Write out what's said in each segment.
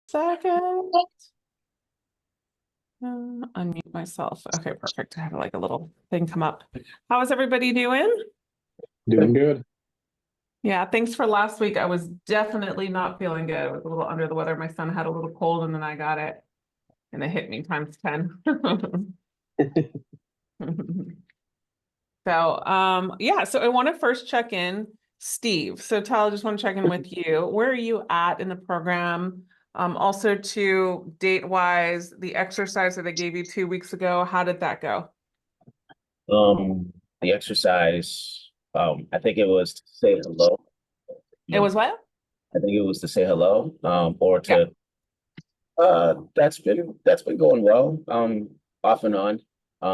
Second. Unmute myself. Okay, perfect. I have like a little thing come up. How is everybody doing? Doing good. Yeah, thanks for last week. I was definitely not feeling good. I was a little under the weather. My son had a little cold and then I got it and it hit me times 10. So, yeah, so I want to first check in, Steve. So, Tal, I just want to check in with you. Where are you at in the program? Also, to date wise, the exercise that I gave you 2 weeks ago, how did that go? The exercise, I think it was to say hello. It was what? I think it was to say hello, or Yeah. to that's been going well, off and on.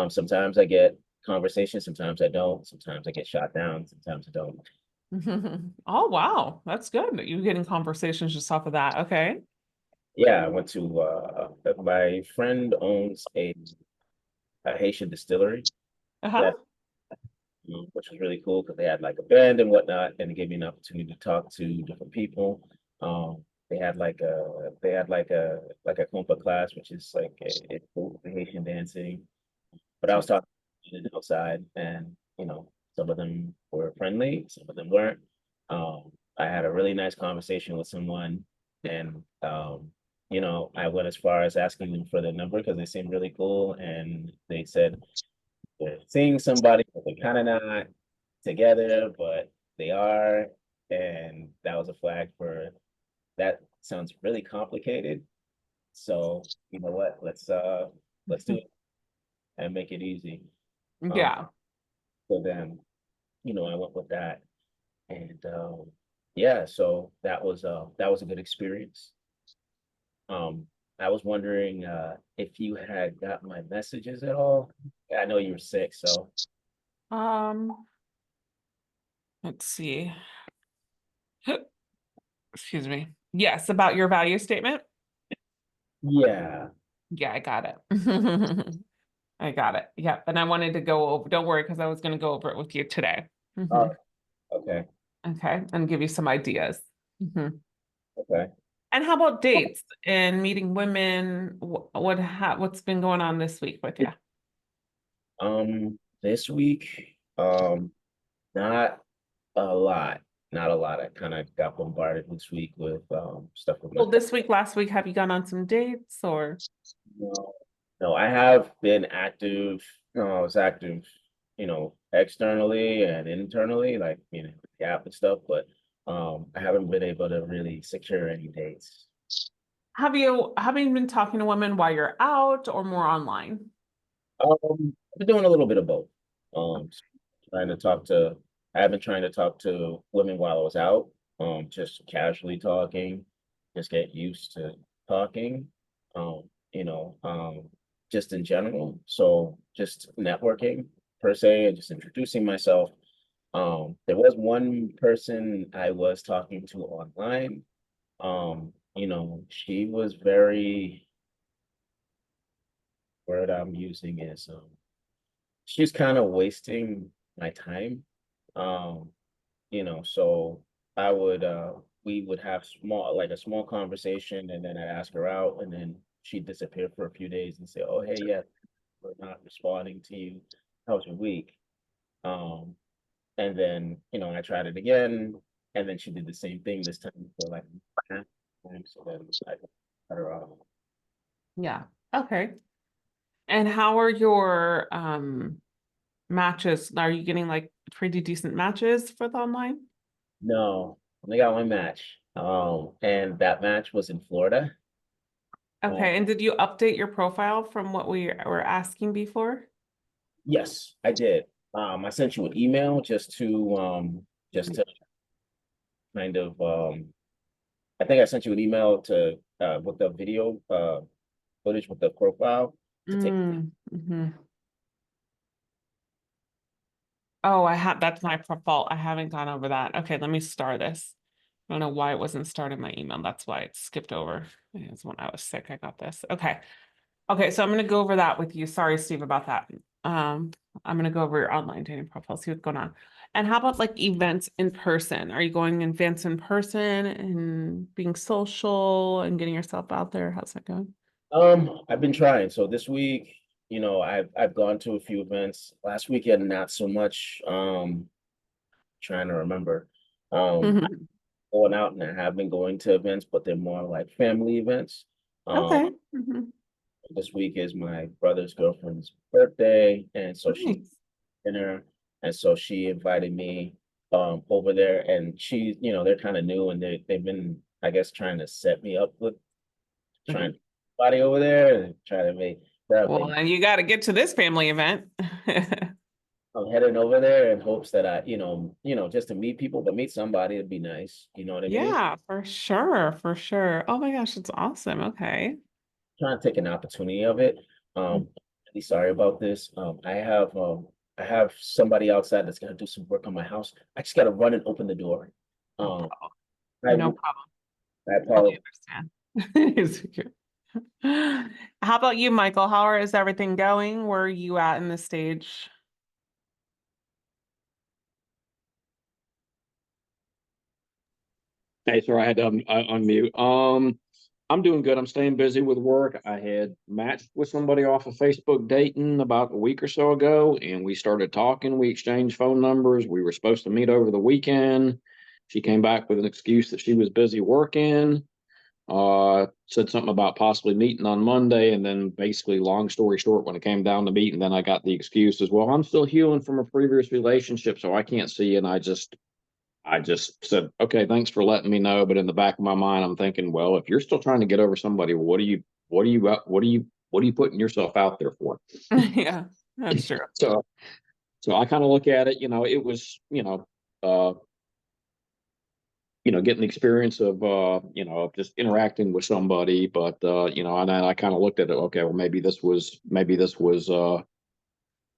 Sometimes I get conversations, sometimes I don't, sometimes I get shot down, sometimes I don't. Oh, wow. That's good that you're getting conversations just off of that. Okay. Yeah, I went to my friend owns a Haitian distillery Uh-huh. that which was really cool because they had like a band and whatnot, and it gave me an opportunity to talk to different people. They had like a compa class, which is like a Haitian dancing. But I was talking to them outside, and some of them were friendly, some of them weren't. I had a really nice conversation with someone, and I went as far as asking them for their number because they seemed really cool, and they said they're seeing somebody, but they're kind of not together, but they are. And that was a flag for that. Sounds really complicated. So you know what? Let's do it and make it easy. Um, Yeah. so then, I went with that. And yeah, so that was a good experience. Um, I was wondering if you had got my messages at all. I know you were sick, so Um, let's see. Excuse me. Yes, about your value statement. yeah. Yeah, I got it. I got it. Yeah. And I wanted to go over, don't worry, because I was going to go over it with you today. Oh, okay. Okay. And give you some ideas. Okay. And how about dates and meeting women? What's been going on this week with you? This week, not a lot, not a lot. I kind of got bombarded this week with stuff with my Well, this week, last week, have you gone on some dates or? no, no, I have been active. I was active, externally and internally, like the app and stuff, but I haven't been able to really secure any dates. Have you been talking to women while you're out or more online? I've been doing a little bit of both. Um, trying to talk to, I have been trying to talk to women while I was out, just casually talking, just get used to talking, um, you know, um, just in general. So just networking per se, and just introducing myself. There was one person I was talking to online. She was very, word I'm using is she's kind of wasting my time. Um, so I would we would have a small conversation, and then I'd ask her out, and then she'd disappear for a few days and say, "Oh, hey, yeah, we're not responding to you. How was your week?" Um, and then, I tried it again, and then she did the same thing this time for like half time. So then I cut her off. Yeah. Okay. And how are your matches? Are you getting like pretty decent matches for the online? No, only got one match. And that match was in Florida. Um, Okay. And did you update your profile from what we were asking before? yes, I did. I sent you an email just to kind of I think I sent you an email to with the video footage with the profile to take. Mm-hmm. Oh, that's my fault. I haven't gone over that. Okay, let me start this. I don't know why it wasn't started in my email. That's why it skipped over. It's when I was sick, I got this. Okay. Okay, so I'm gonna go over that with you. Sorry, Steve, about that. I'm gonna go over your online dating profile, see what's going on. And how about like events in person? Are you going events in person and being social and getting yourself out there? How's that going? I've been trying. So this week, I've gone to a few events. Last weekend, not so much. Trying to remember. Mhm. Going out and I have been going to events, but they're more like family events. Okay. Mhm. This week is my brother's girlfriend's birthday, and so she's Nice. dinner, and so she invited me over there, and they're kind of new, and they've been, I guess, trying to set me up with trying body over there and try to make that Well, thing. then you got to get to this family event. I'm heading over there in hopes that just to meet people, but meet somebody, it'd be nice. You know what I mean? Yeah, for sure, for sure. Oh my gosh, it's awesome. Okay. Trying to take an opportunity of it. Really sorry about this. I have somebody outside that's gonna do some work on my house. I just gotta run and open the door. No Um, problem. I No problem. I Totally apologize. understand. It's okay. How about you, Michael? Is everything going? Where are you at in the stage? Hey, sorry, I had to unmute. I'm doing good. I'm staying busy with work. I had matched with somebody off of Facebook dating about a week or so ago, and we started talking. We exchanged phone numbers. We were supposed to meet over the weekend. She came back with an excuse that she was busy working. Said something about possibly meeting on Monday, and then basically, long story short, when it came down to meeting, then I got the excuse as well. I'm still healing from a previous relationship, so I can't see, and I just said, okay, thanks for letting me know. But in the back of my mind, I'm thinking, well, if you're still trying to get over somebody, what are you putting yourself out there for? Yeah, that's true. So, so I kind of look at it, it was, uh, getting the experience of, just interacting with somebody. But, and then I kind of looked at it, okay, well, maybe this was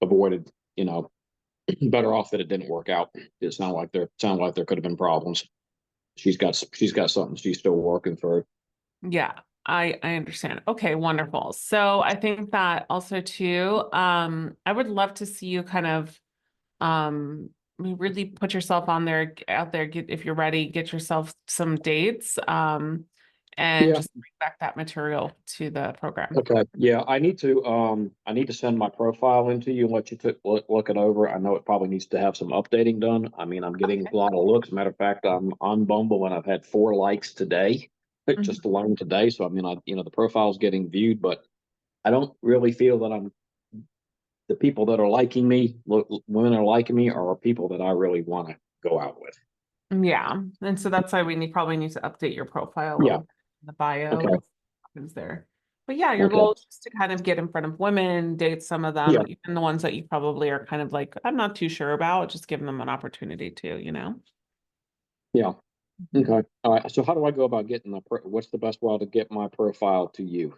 avoided, better off that it didn't work out. It sounded like there could have been problems. She's got something she's still working through. Yeah, I understand. Okay, wonderful. So I think that also too, I would love to see you kind of really put yourself on there, out there, get if you're ready, get yourself some dates, and Yeah. just bring back that material to the program. Okay. Yeah. I need to send my profile into you and let you look it over. I know it probably needs to have some updating done. I mean, I'm getting Okay. a lot of looks. Matter of fact, I'm on Bumble and I've had 4 likes today, Mhm. just alone today. So I mean, the profile's getting viewed, but I don't really feel that the people that are liking me, women are liking me, are people that I really want to go out with. Yeah, and so that's why probably need to update your profile a Yeah. little bit, the bio, Okay. what happens there. But yeah, your Okay. goal is just to kind of get in front of women, date some of Yeah. them, even the ones that you probably are kind of like, I'm not too sure about, just giving them an opportunity to, you know? Yeah. Mhm. Okay. All right. So how do I go about getting what's the best way to get my profile to you?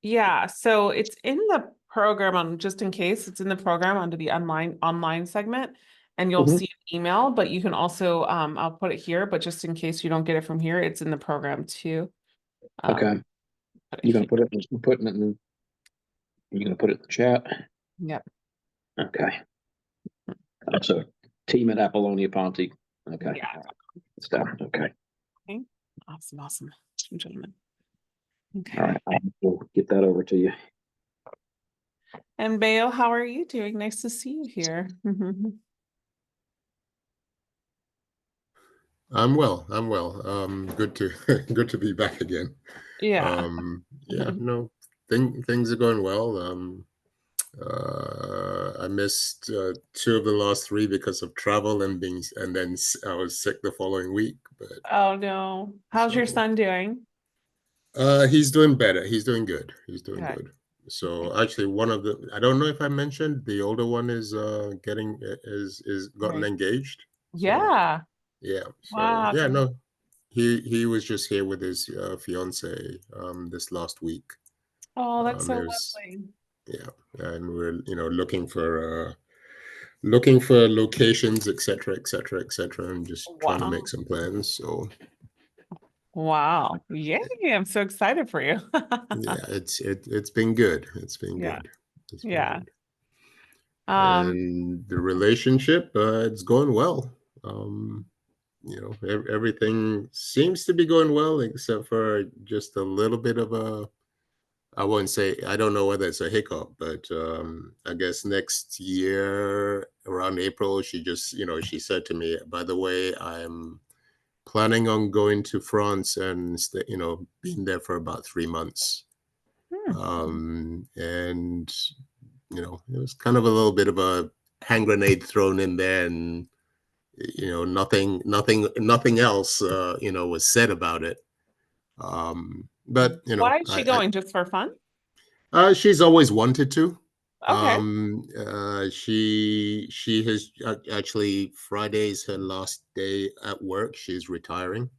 Yeah, so it's in the program on just in case it's in the program under the online segment, and you'll Hmm. see an email, but you can also I'll put it here, but just in case you don't get it from here, it's in the program too. Okay. Put it You're gonna here. put it in, putting it in, you're gonna put it in the chat. Yep. Okay. So team at Apollonia Ponte. Okay. Yeah. All right. It's down. Okay. Okay. Awesome, awesome. Gentlemen. All Okay. right. I will get that over to you. And Bayo, how are you doing? Nice to see you here. I'm well. I'm well. Good to good to be back again. Yeah. Yeah, no, things are going well. I missed 2 of the last 3 because of travel and then I was sick the following week. But Oh no. How's your so son doing? he's doing better. He's doing good. He's doing Good. good. So actually, I don't know if I mentioned the older one is getting is gotten Right. engaged. So Yeah. yeah. So Wow. yeah, no, he was just here with his fiance this last week. Oh, that's so There's lovely. yeah, and we're looking for locations, etc., etc., etc., and just trying to make Wow. some plans. So Wow. Yay. I'm so excited for you. yeah, it's been good. It's been Yeah. good. It's been Yeah. good. And the relationship, it's going well. Everything seems to be going well, except for just a little bit of I wouldn't say, I don't know whether it's a hiccup, but I guess next year around April, she said to me, by the way, I'm planning on going to France and being there for about 3 months. And it was kind of a little bit of a hand grenade thrown in there, and nothing else was said about it. But Why is she going? Just for fun? she's always wanted to. Okay. She has actually, Friday's her last day at work. She's retiring.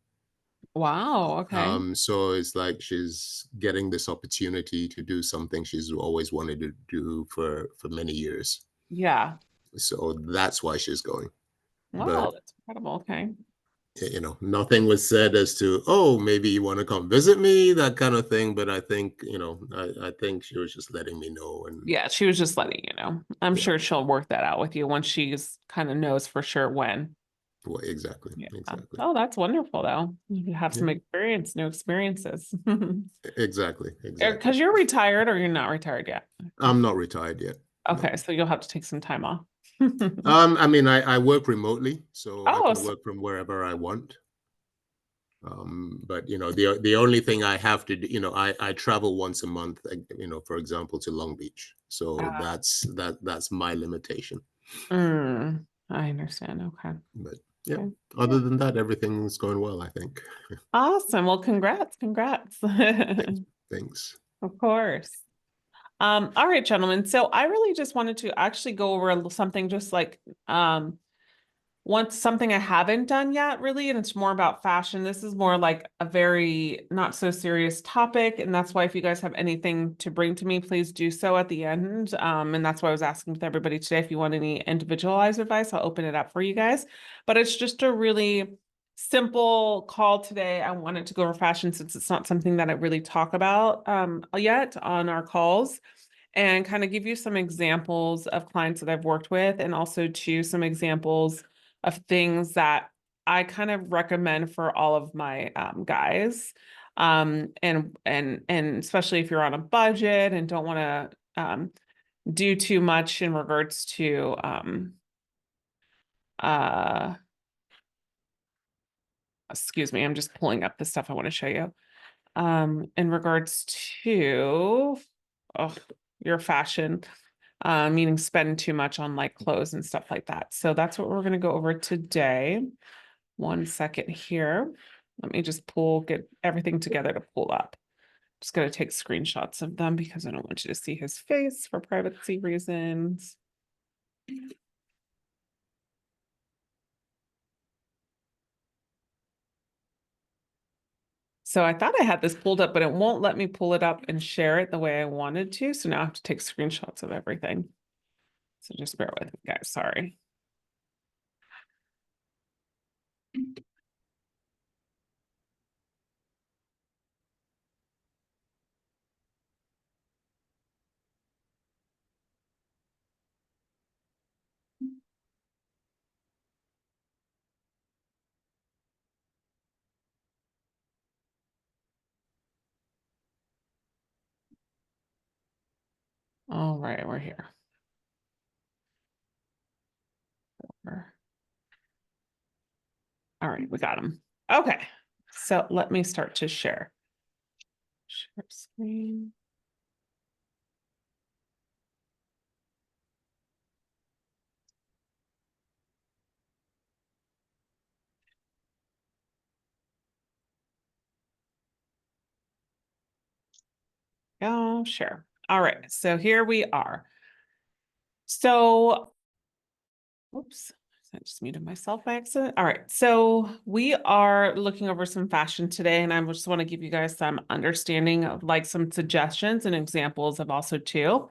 Wow. Okay. So it's like she's getting this opportunity to do something she's always wanted to do for many years. Yeah. So that's why she's going. Wow, But that's incredible. Okay. nothing was said as to, oh, maybe you want to come visit me, that kind of thing. But I think, I think she was just letting me know. And Yeah, she was just letting you know. I'm Yeah. sure she'll work that out with you once she's kind of knows for sure when. well, exactly. Yeah. Exactly. Oh, that's wonderful though. You have some Yeah. experience, new experiences. Exactly. Because you're retired or you're not retired yet. I'm not retired yet. Okay, so you'll have to take some time off. I mean, I work remotely, so I Oh, can so- work from wherever I want. But the only thing I have to do, I travel once a month, for example, to Long Beach. So that's my limitation. I understand. Okay. But yeah, Okay. other than that, everything's going well, I think. Awesome. Well, congrats. Thanks. Of course. All right, gentlemen. So I really just wanted to actually go over something just like something I haven't done yet, really, and it's more about fashion. This is more like a very not so serious topic, and that's why if you guys have anything to bring to me, please do so at the end. And that's why I was asking with everybody today, if you want any individualized advice, I'll open it up for you guys. But it's just a really simple call today. I wanted to go over fashion since it's not something that I really talk about yet on our calls, and kind of give you some examples of clients that I've worked with, and also some examples of things that I kind of recommend for all of my guys. And especially if you're on a budget and don't want to do too much in regards to excuse me, I'm just pulling up the stuff I want to show you. In regards to your fashion, meaning spend too much on like clothes and stuff like that. So that's what we're going to go over today. 1 second here. Let me just get everything together to pull up. Just going to take screenshots of them because I don't want you to see his face for privacy reasons. So I thought I had this pulled up, but it won't let me pull it up and share it the way I wanted to. So now I have to take screenshots of everything. So just bear with me, guys. Sorry. All right, we're here. All right, we got them. Okay, so let me start to share. Share screen. Oh, sure. All right, so here we are. So, oops, I just muted myself by accident. All right, so we are looking over some fashion today, and I just want to give you guys some understanding of like some suggestions and examples of also too.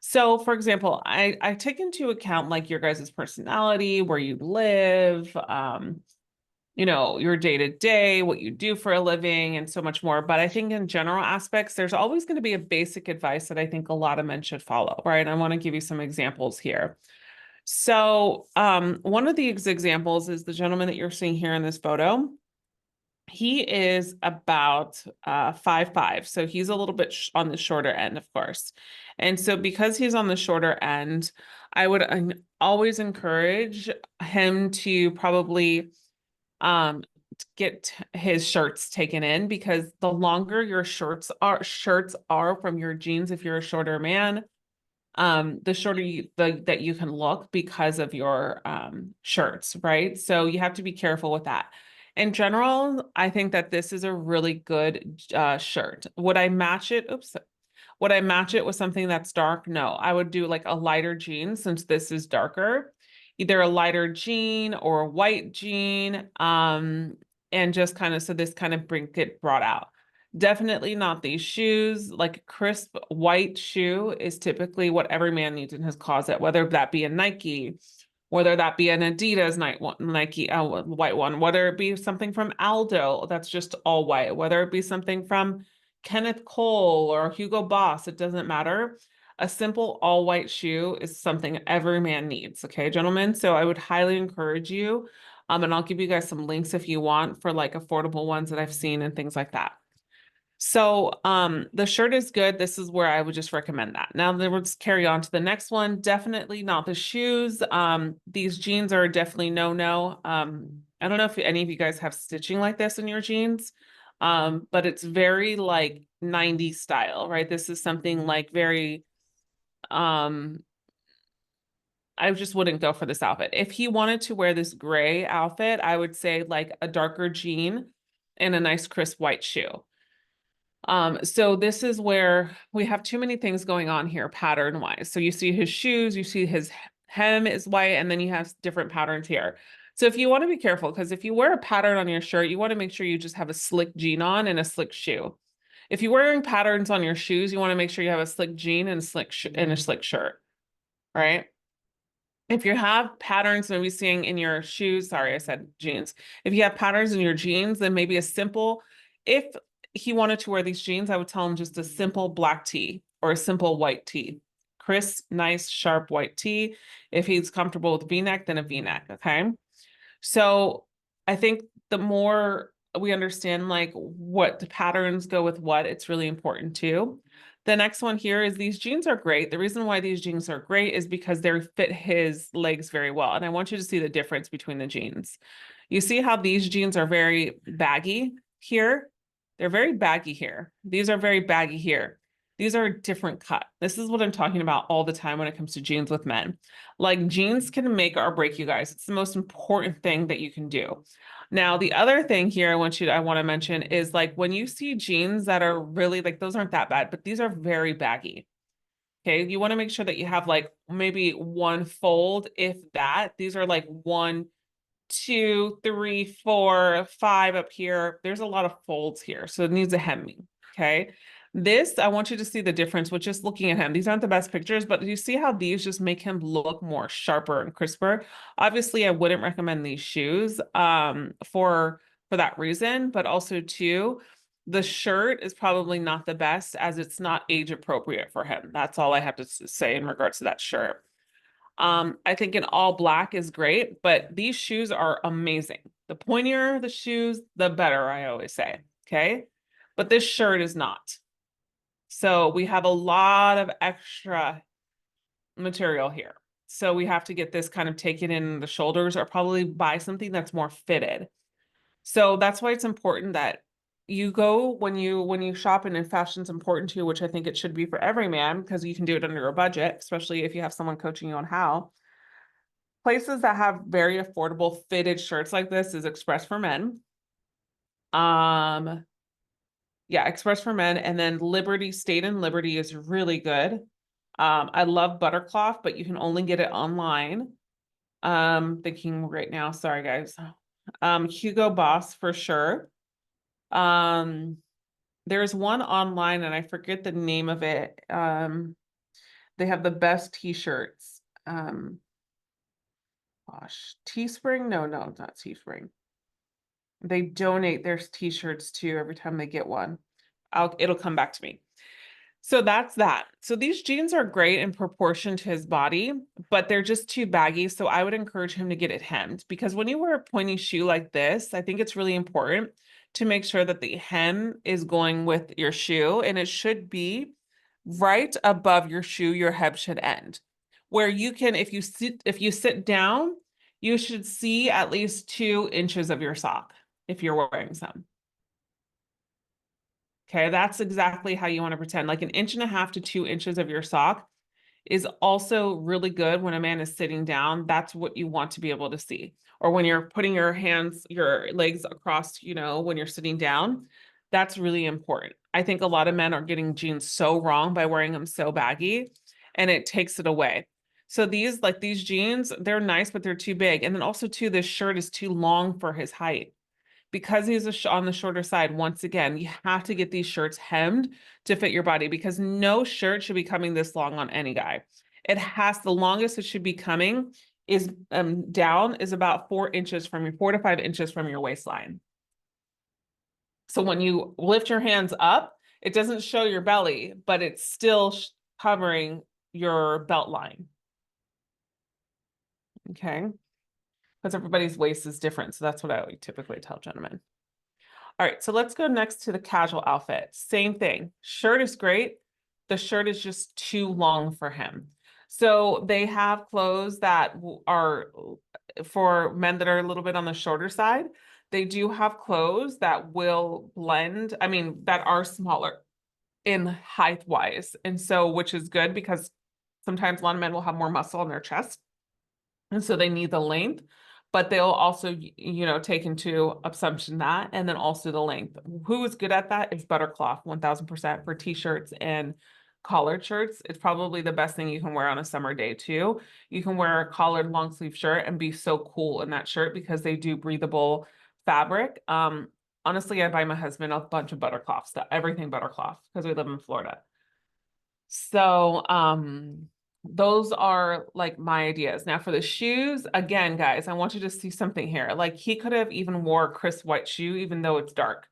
So for example, I take into account like your guys' personality, where you live, you know, your day to day, what you do for a living, and so much more. But I think in general aspects, there's always going to be a basic advice that I think a lot of men should follow, right? I want to give you some examples here. So, one of these examples is the gentleman that you're seeing here in this photo. He is about 5'5", so he's a little bit on the shorter end, of course. And so because he's on the shorter end, I would always encourage him to probably get his shirts taken in, because the longer your shirts are from your jeans, if you're a shorter man, the shorter that you can look because of your shirts, right? So you have to be careful with that. In general, I think that this is a really good shirt. Would I match it? Oops. Would I match it with something that's dark? No, I would do like a lighter jean, since this is darker, either a lighter jean or a white jean. And just kind of, so this kind of get brought out. Definitely not these shoes. Like a crisp white shoe is typically what every man needs in his closet, whether that be a Nike, whether that be an Adidas Nike white one, whether it be something from Aldo that's just all white, whether it be something from Kenneth Cole or Hugo Boss, it doesn't matter. A simple all white shoe is something every man needs. Okay, gentlemen. So I would highly encourage you. And I'll give you guys some links if you want for like affordable ones that I've seen and things like that. So the shirt is good. This is where I would just recommend that. Now let's carry on to the next one. Definitely not the shoes. These jeans are definitely no. I don't know if any of you guys have stitching like this in your jeans, but it's very like 90s style, right? This is something like very, I just wouldn't go for this outfit. If he wanted to wear this gray outfit, I would say like a darker jean and a nice crisp white shoe. So this is where we have too many things going on here pattern wise. So you see his shoes, you see his hem is white, and then you have different patterns here. So if you want to be careful, because if you wear a pattern on your shirt, you want to make sure you just have a slick jean on and a slick shoe. If you're wearing patterns on your shoes, you want to make sure you have a slick jean and a slick shirt, right? If you have patterns, maybe seeing in your shoes, sorry, I said jeans. If you have patterns in your jeans, then maybe a simple, if he wanted to wear these jeans, I would tell him just a simple black tee or a simple white tee. Crisp, nice, sharp white tee. If he's comfortable with V-neck, then a V-neck, okay? So I think the more we understand like what patterns go with what, it's really important too. The next one here is these jeans are great. The reason why these jeans are great is because they fit his legs very well. And I want you to see the difference between the jeans. You see how these jeans are very baggy here? They're very baggy here. These are very baggy here. These are a different cut. This is what I'm talking about all the time when it comes to jeans with men. Like jeans can make or break you guys. It's the most important thing that you can do. Now, the other thing here I want to mention is like when you see jeans that are really like, those aren't that bad, but these are very baggy. Okay, you want to make sure that you have like maybe one fold, if that. These are like 1, 2, 3, 4, 5 up here. There's a lot of folds here, so it needs a hemming. Okay, this, I want you to see the difference with just looking at him. These aren't the best pictures, but you see how these just make him look more sharper and crisper. Obviously, I wouldn't recommend these shoes for that reason, but also too, the shirt is probably not the best as it's not age appropriate for him. That's all I have to say in regards to that shirt. I think an all black is great, but these shoes are amazing. The pointier the shoes, the better, I always say. Okay. But this shirt is not. So we have a lot of extra material here. So we have to get this kind of taken in the shoulders or probably buy something that's more fitted. So that's why it's important that you go when you shop and fashion's important to you, which I think it should be for every man because you can do it under a budget, especially if you have someone coaching you on how. Places that have very affordable fitted shirts like this is Express for Men. Yeah, Express for Men, and then Liberty, State and Liberty is really good. I love Buttercloth, but you can only get it online. Thinking right now, sorry guys. Hugo Boss for sure. There's one online and I forget the name of it. They have the best t-shirts. Gosh, Teespring? No, it's not Teespring. They donate their t-shirts too every time they get one. It'll come back to me. So that's that. So these jeans are great in proportion to his body, but they're just too baggy. So I would encourage him to get it hemmed, because when you wear a pointy shoe like this, I think it's really important to make sure that the hem is going with your shoe, and it should be right above your shoe. Your hem should end where you can, if you sit down, you should see at least 2 inches of your sock if you're wearing some. Okay, that's exactly how you want to pretend. Like 1.5 to 2 inches of your sock is also really good when a man is sitting down. That's what you want to be able to see. Or when you're putting your hands, your legs across, when you're sitting down, that's really important. I think a lot of men are getting jeans so wrong by wearing them so baggy, and it takes it away. So these jeans, they're nice, but they're too big. And then also too, this shirt is too long for his height. Because he's on the shorter side, once again, you have to get these shirts hemmed to fit your body, because no shirt should be coming this long on any guy. The longest it should be coming is down is about 4 inches from your 4 to 5 inches from your waistline. So when you lift your hands up, it doesn't show your belly, but it's still covering your belt line. Okay. Because everybody's waist is different. So that's what I would typically tell gentlemen. All right, so let's go next to the casual outfit. Same thing. Shirt is great. The shirt is just too long for him. So they have clothes that are for men that are a little bit on the shorter side. They do have clothes that will blend, that are smaller in height wise. And so, which is good, because sometimes a lot of men will have more muscle on their chest. And so they need the length, but they'll also, take into assumption that, and then also the length. Who is good at that is Buttercloth, 1000% for t-shirts and collared shirts. It's probably the best thing you can wear on a summer day too. You can wear a collared long sleeve shirt and be so cool in that shirt, because they do breathable fabric. Honestly, I buy my husband a bunch of Buttercloth stuff, everything Buttercloth, because we live in Florida. So, those are like my ideas. Now for the shoes, again, guys, I want you to see something here. Like he could have even wore a crisp white shoe, even though it's dark.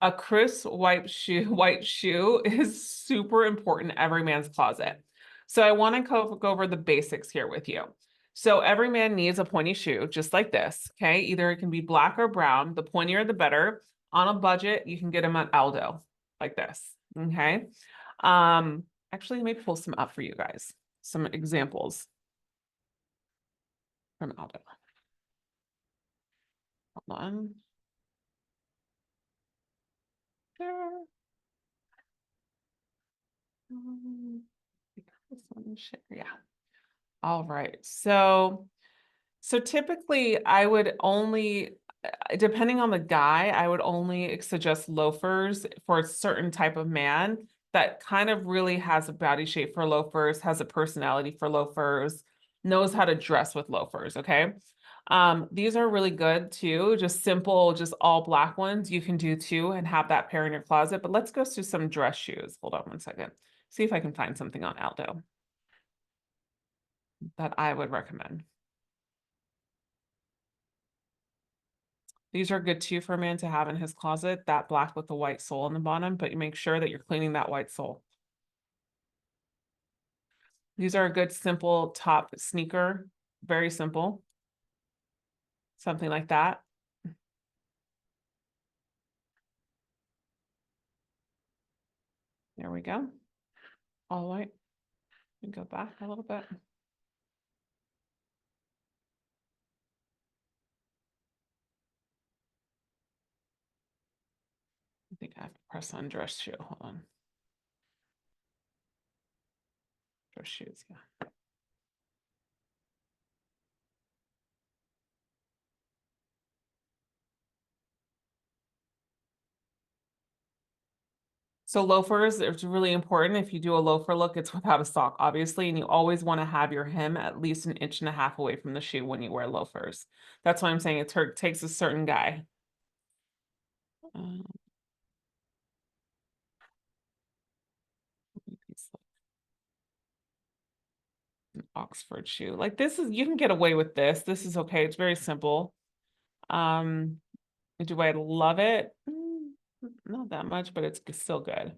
A crisp white shoe is super important in every man's closet. So I want to go over the basics here with you. So every man needs a pointy shoe, just like this. Okay, either it can be black or brown. The pointier, the better. On a budget, you can get them at Aldo, like this. Okay. Actually, let me pull some up for you guys. Some examples from Aldo. Hold on. There. This one, yeah. All right. So typically I would only, depending on the guy, I would only suggest loafers for a certain type of man that kind of really has a body shape for loafers, has a personality for loafers, knows how to dress with loafers. Okay. These are really good too. Just simple, just all black ones you can do too, and have that pair in your closet. But let's go to some dress shoes. Hold on one second. See if I can find something on Aldo that I would recommend. These are good too for a man to have in his closet, that black with the white sole on the bottom, but you make sure that you're cleaning that white sole. These are a good simple top sneaker, very simple. Something like that. There we go. All white. And go back a little bit. I think I have to press on dress shoe. Hold on. Dress shoes, yeah. So loafers, it's really important. If you do a loafer look, it's without a sock, obviously, and you always want to have your hem at least 1.5 inches away from the shoe when you wear loafers. That's why I'm saying it takes a certain guy. An Oxford shoe. Like this is, you can get away with this. This is okay. It's very simple. Do I love it? Not that much, but it's still good. Let's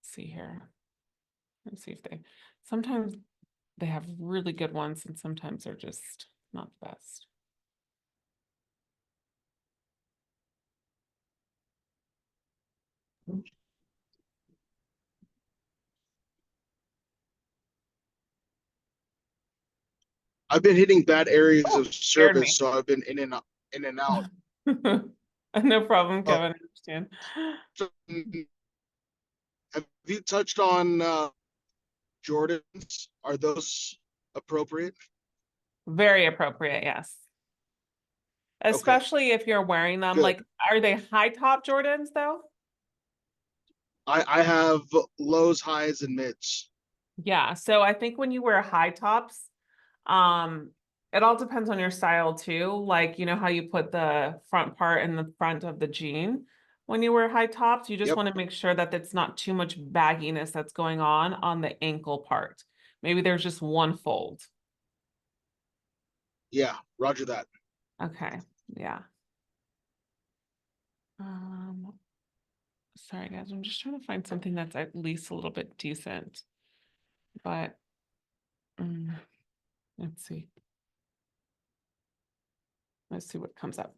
see here. Let's see if sometimes they have really good ones and sometimes they're just not the best. I've been hitting bad areas Oh, of scared me. service, so I've been in and out. No problem, Oh. Kevin, I understand. So, have you touched on Jordans? Are those appropriate? Very appropriate, yes. Especially if you're wearing them, Good. like, are they high top Jordans though? I have lows, highs, and mids. Yeah, so I think when you wear high tops, it all depends on your style too. Like, you know how you put the front part in the front of the jean when you wear high tops, you just Yep. want to make sure that it's not too much bagginess that's going on the ankle part. Maybe there's just one fold. Yeah, roger that. Okay, yeah. Sorry guys, I'm just trying to find something that's at least a little bit decent. But let's see. Let's see what comes up.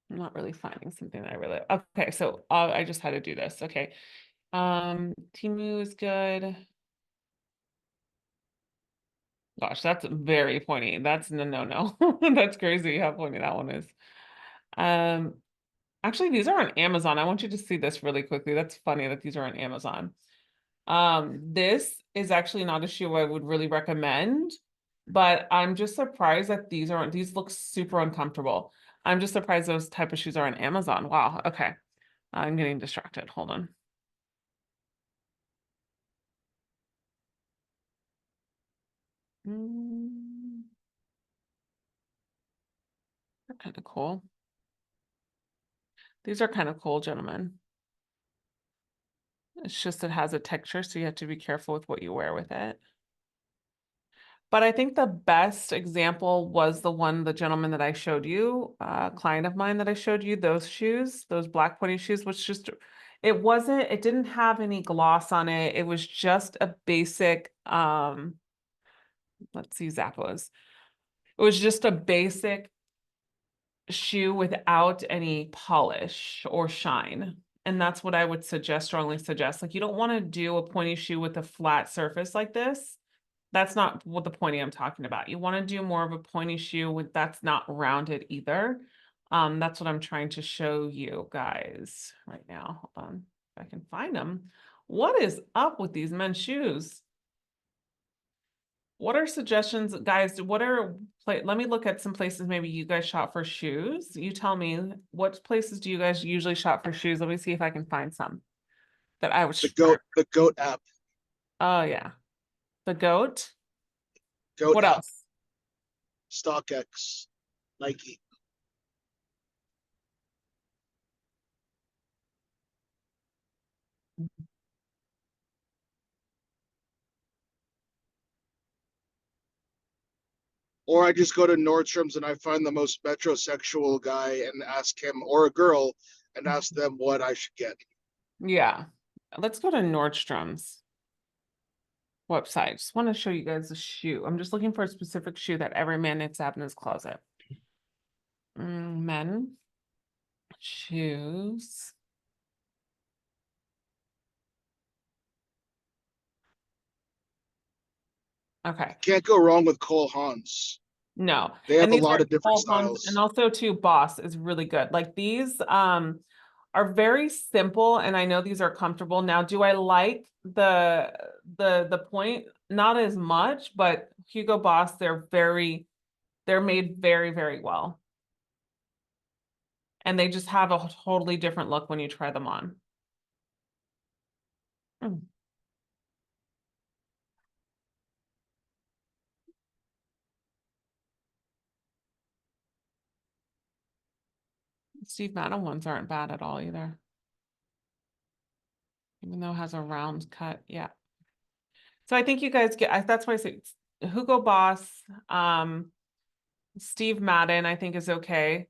I'm not really finding something that I really, okay, so I just had to do this. Okay. Temu is good. Gosh, that's very pointy. That's no. That's crazy how pointy that one is. Actually, these are on Amazon. I want you to see this really quickly. That's funny that these are on Amazon. This is actually not a shoe I would really recommend, but I'm just surprised that these look super uncomfortable. I'm just surprised those type of shoes are on Amazon. Wow. Okay. I'm getting distracted. Hold on. They're kind of cool. These are kind of cool, gentlemen. It's just it has a texture, so you have to be careful with what you wear with it. But I think the best example was the gentleman that I showed you, a client of mine that I showed you, those shoes, those black pointy shoes, which just, it didn't have any gloss on it. It was just a basic, let's see, Zappos. It was just a basic shoe without any polish or shine. And that's what I would strongly suggest. Like, you don't want to do a pointy shoe with a flat surface like this. That's not what the pointy I'm talking about. You want to do more of a pointy shoe that's not rounded either. That's what I'm trying to show you guys right now. Hold on, if I can find them. What is up with these men's shoes? What are suggestions, guys? Let me look at some places maybe you guys shop for shoes. You tell me, what places do you guys usually shop for shoes? Let me see if I can find some that I would. The GOAT app. Oh yeah, the GOAT. GOAT What app. else? StockX, Nike. Or I just go to Nordstrom's and I find the most metrosexual guy and ask him, or a girl, and ask them what I should get. Yeah, let's go to Nordstrom's website. Just want to show you guys a shoe. I'm just looking for a specific shoe that every man needs to have in his closet. Men shoes. Okay. Can't go wrong with Cole Haans. No, They have and a these lot are of different full ones, styles. and also too, Boss is really good. Like these are very simple, and I know these are comfortable. Now, do I like the point? Not as much, but Hugo Boss, they're made very, very well. And they just have a totally different look when you try them on. Steve Madden ones aren't bad at all either. Even though it has a round cut, yeah. So I think you guys that's why I say Hugo Boss, Steve Madden, I think is okay.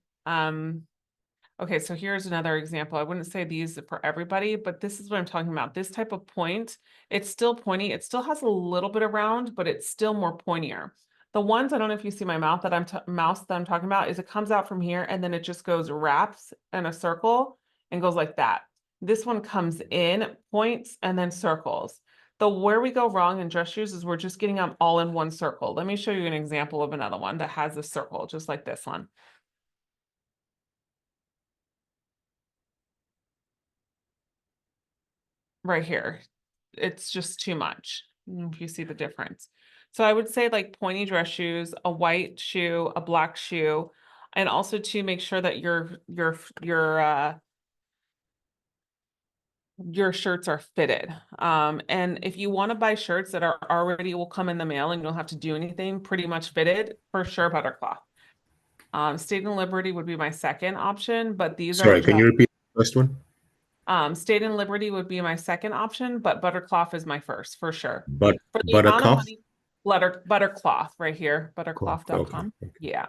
Okay, so here's another example. I wouldn't say these for everybody, but this is what I'm talking about. This type of point, it's still pointy. It still has a little bit of round, but it's still more pointier. The ones, I don't know if you see my mouth that mouse that I'm talking about, is it comes out from here and then it just goes wraps in a circle and goes like that. This one comes in, points, and then circles. Where we go wrong in dress shoes is we're just getting them all in one circle. Let me show you an example of another one that has a circle, just like this one. Right here. It's just too much. If you see the difference. So I would say like pointy dress shoes, a white shoe, a black shoe, and also to make sure that your shirts are fitted. And if you want to buy shirts that are already will come in the mail and you don't have to do anything, pretty much fitted, for sure, Buttercloth. State and Liberty would be my second option, but these Sorry, are can you repeat the first one? State and Liberty would be my second option, but Buttercloth is my first for sure. But For the amount of Buttercup? money, Buttercloth right here, buttercloth.com. Okay. Yeah.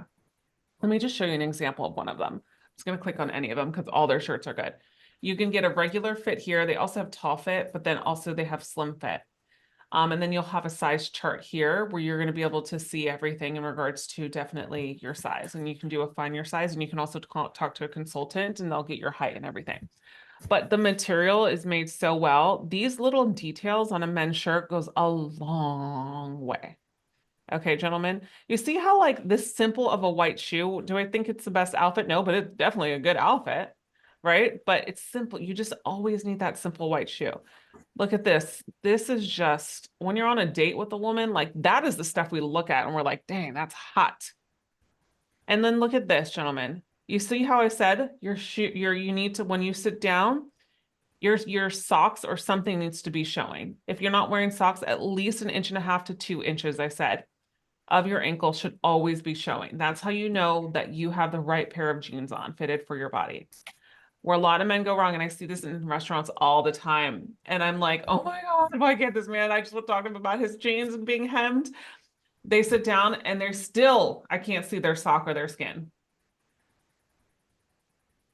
Let me just show you an example of one of them. I'm just going to click on any of them because all their shirts are good. You can get a regular fit here. They also have tall fit, but then also they have slim fit. And then you'll have a size chart here where you're going to be able to see everything in regards to definitely your size. And you can find your size, and you can also talk to a consultant and they'll get your height and everything. But the material is made so well. These little details on a men's shirt goes a long way. Okay, gentlemen, you see how like this simple of a white shoe, do I think it's the best outfit? No, but it's definitely a good outfit, right? But it's simple. You just always need that simple white shoe. Look at this. This is just, when you're on a date with a woman, like that is the stuff we look at and we're like, dang, that's hot. And then look at this, gentlemen. You see how I said you need to, when you sit down, your socks or something needs to be showing. If you're not wearing socks, at least 1.5 to 2 inches, I said, of your ankle should always be showing. That's how you know that you have the right pair of jeans on, fitted for your body. Where a lot of men go wrong, and I see this in restaurants all the time, and I'm like, oh my God, if I get this man, I just was talking about his jeans being hemmed. They sit down and they're still, I can't see their sock or their skin.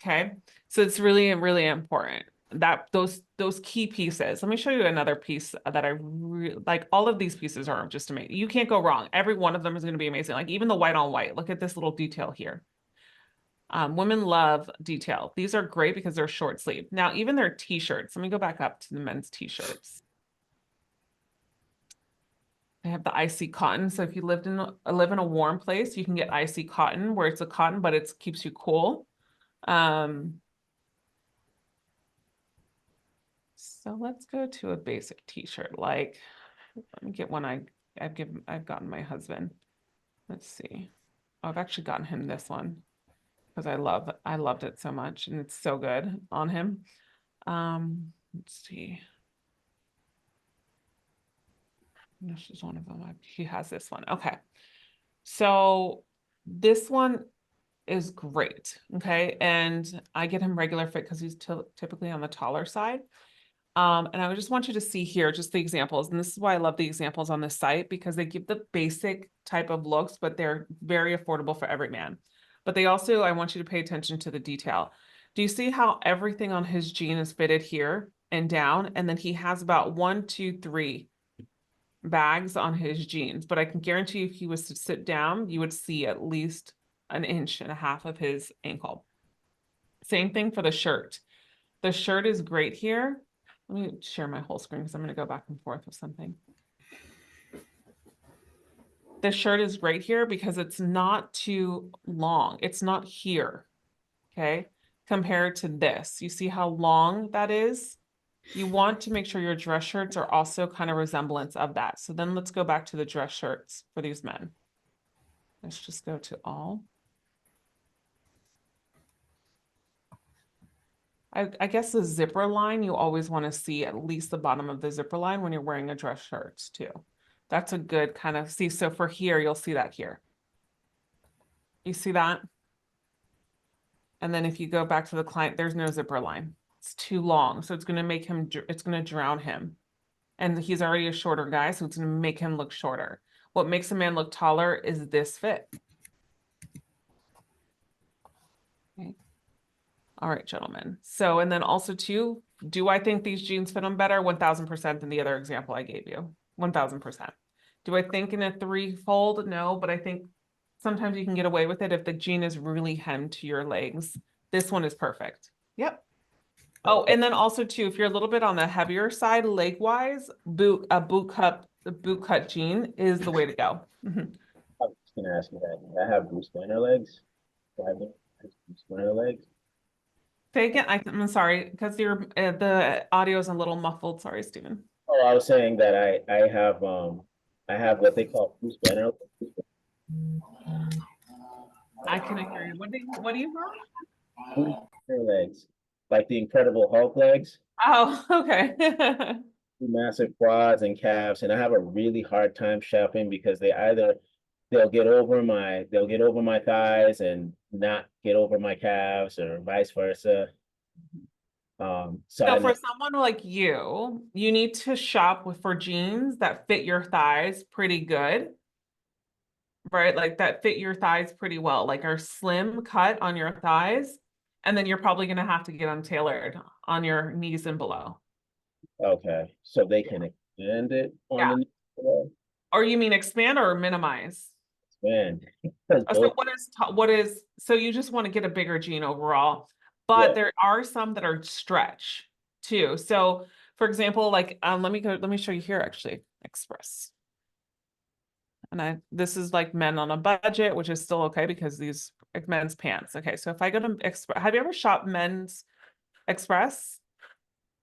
Okay, so it's really, really important that those key pieces. Let me show you another piece that I really like. All of these pieces are just amazing. You can't go wrong. Every one of them is going to be amazing. Like even the white on white. Look at this little detail here. Women love detail. These are great because they're short sleeve. Now, even their t-shirts. Let me go back up to the men's t-shirts. They have the icy cotton. So if you live in a warm place, you can get icy cotton where it's a cotton, but it keeps you cool. So let's go to a basic t-shirt. Like, let me get one I've gotten my husband. Let's see. Oh, I've actually gotten him this one because I loved it so much and it's so good on him. Let's see. This is one of them. He has this one. Okay. So this one is great. Okay. And I get him regular fit because he's typically on the taller side. And I just want you to see here just the examples. And this is why I love the examples on this site, because they give the basic type of looks, but they're very affordable for every man. But they also, I want you to pay attention to the detail. Do you see how everything on his jean is fitted here and down? And then he has about 1, 2, 3 bags on his jeans. But I can guarantee you if he was to sit down, you would see at least 1.5 inches of his ankle. Same thing for the shirt. The shirt is great here. Let me share my whole screen because I'm going to go back and forth with something. The shirt is great here because it's not too long. It's not here, okay? Compared to this. You see how long that is? You want to make sure your dress shirts are also kind of resemblance of that. So then let's go back to the dress shirts for these men. Let's just go to all. I guess the zipper line, you always want to see at least the bottom of the zipper line when you're wearing a dress shirt too. That's a good kind of see. So for here, you'll see that here. You see that? And then if you go back to the client, there's no zipper line. It's too long. So it's going to make him, it's going to drown him. And he's already a shorter guy, so it's going to make him look shorter. What makes a man look taller is this fit. Okay. All right, gentlemen. So, and then also too, do I think these jeans fit them better? 1000% than the other example I gave you. 1000%. Do I think in a threefold? No, but I think sometimes you can get away with it if the jean is really hemmed to your legs. This one is perfect. Yep. Oh, and then also too, if you're a little bit on the heavier side, leg wise, the boot cut jean is the way to go. Mhm. I was just gonna ask you that. I have Bruce Banner legs. Do I have Bruce Banner legs? Say again, I'm sorry, because the audio is a little muffled. Sorry, Stephen. Oh, I was saying that I have what they call Bruce Banner. I couldn't hear you. What do you have? Bruce Banner legs, like the Incredible Hulk legs, Oh, okay. massive quads and calves, and I have a really hard time shopping because they'll get over my thighs and not get over my calves, or vice versa. So So for someone like you need to shop for jeans that fit your thighs pretty good, right? Like that fit your thighs pretty well, like are slim cut on your thighs. And then you're probably going to have to get them tailored on your knees and below. okay, so they can extend it on Yeah. the Or you mean expand or minimize? man. So what is, so you just want to get a bigger jean overall, but Yeah. there are some that are stretch too. So for example, like, let me show you here actually, Express. And this is like men on a budget, which is still okay because these men's pants. Okay, so if I go to Express, have you ever shopped men's Express?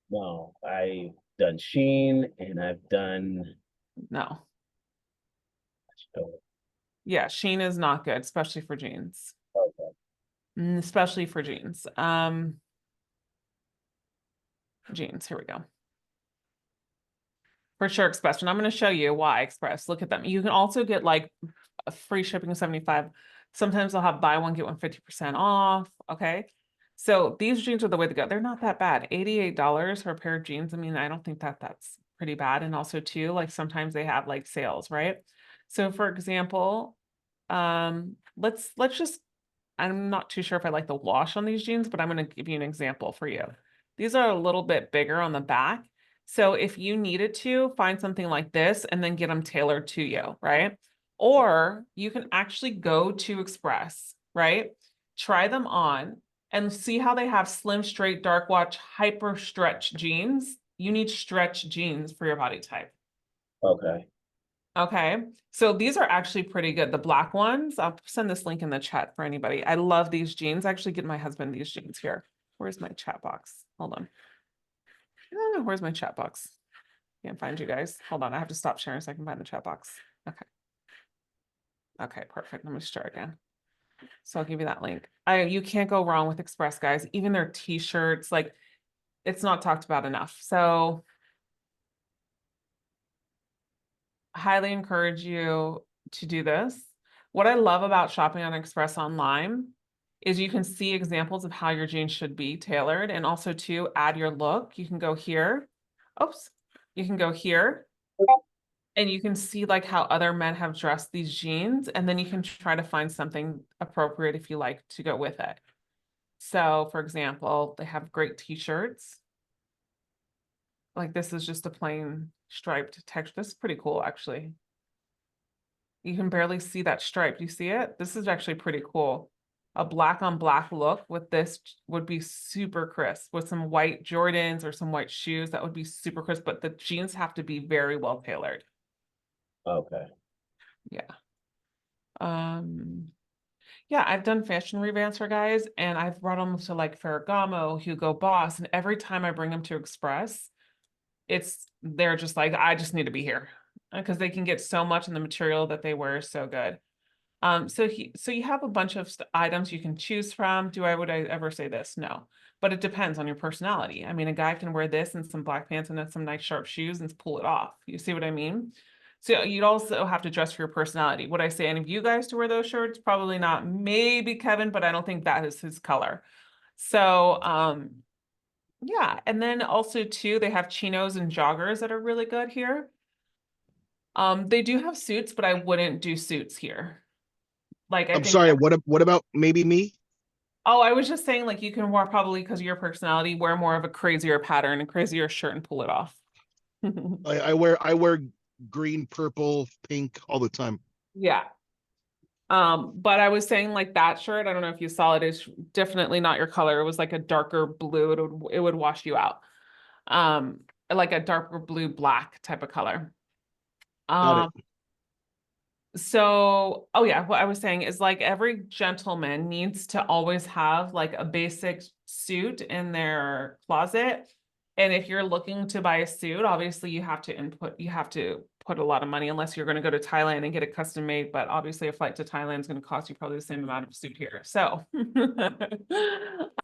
No, I've done Sheen and I've done No. oh, Yeah, Shein is not good, especially for jeans. okay. Especially for jeans. Jeans, here we go. For sure, Express. And I'm going to show you why Express. Look at them. You can also get like a free shipping of 75. Sometimes they'll have buy one, get one 50% off. Okay. So these jeans are the way to go. They're not that bad. $88 for a pair of jeans. I mean, I don't think that's pretty bad. And also too, like sometimes they have like sales, right? So for example, let's just, I'm not too sure if I like the wash on these jeans, but I'm going to give you an example for you. These are a little bit bigger on the back. So if you needed to find something like this and then get them tailored to you, right? Or you can actually go to Express, right? Try them on and see how they have slim, straight, dark watch, hyper stretch jeans. You need stretch jeans for your body type. Okay. Okay, so these are actually pretty good. The black ones, I'll send this link in the chat for anybody. I love these jeans. I actually get my husband these jeans here. Where's my chat box? Hold on. Where's my chat box? Can't find you guys. Hold on, I have to stop sharing so I can find the chat box. Okay. Okay, perfect. Let me start again. So I'll give you that link. You can't go wrong with Express, guys. Even their t-shirts, like it's not talked about enough. So highly encourage you to do this. What I love about shopping on Express online is you can see examples of how your jeans should be tailored, and also to add your look. You can go here. Oops. You can go here and you can see like how other men have dressed these jeans, and then you can try to find something appropriate if you like to go with it. So for example, they have great t-shirts. Like this is just a plain striped texture. This is pretty cool, actually. You can barely see that stripe. Do you see it? This is actually pretty cool. A black on black look with this would be super crisp. With some white Jordans or some white shoes, that would be super crisp, but the jeans have to be very well tailored. Okay. Yeah. Yeah, I've done fashion revamps for guys, and I've brought them to like Ferragamo, Hugo Boss, and every time I bring them to Express, they're just like, I just need to be here because they can get so much in the material that they wear is so good. So you have a bunch of items you can choose from. Would I ever say this? No, but it depends on your personality. I mean, a guy can wear this and some black pants and then some nice sharp shoes and pull it off. You see what I mean? So you'd also have to dress for your personality. Would I say any of you guys to wear those shirts? Probably not. Maybe Kevin, but I don't think that is his color. So, yeah. And then also too, they have chinos and joggers that are really good here. They do have suits, but I wouldn't do suits here. Like, I'm sorry, what about maybe me? Oh, I was just saying, like, you can wear probably because of your personality, wear more of a crazier pattern, a crazier shirt and pull it off. I wear green, purple, pink all the time. Yeah. But I was saying like that shirt, I don't know if you saw it, is definitely not your color. It was like a darker blue. It would wash you out. Like a darker blue black type of color. Got Um, so, oh yeah, what I was saying is like every gentleman needs to always have like a basic suit in their closet. And if you're looking to buy a suit, obviously you have to put a lot of money unless you're going to go to Thailand and get it custom made. But obviously a flight to Thailand is going to cost you probably the same amount of suit here. So,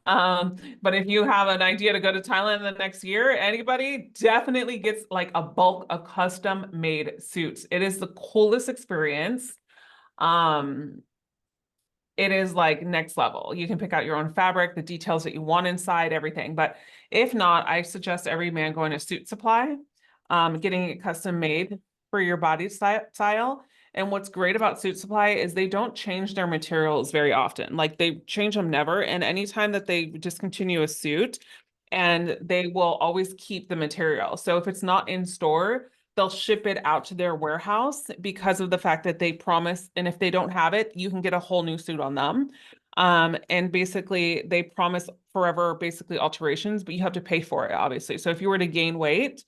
but if you have an idea to go to Thailand the next year, anybody definitely gets like a bulk of custom made suits. It is the coolest experience. Um, it is like next level. You can pick out your own fabric, the details that you want inside, everything. But if not, I suggest every man going to Suit Supply, getting it custom made for your body style. And what's great about Suit Supply is they don't change their materials very often. Like they change them never. And anytime that they discontinue a suit, and they will always keep the material. So if it's not in store, they'll ship it out to their warehouse because of the fact that they promise, and if they don't have it, you can get a whole new suit on them. And basically they promise forever basically alterations, but you have to pay for it, obviously. So if you were to gain weight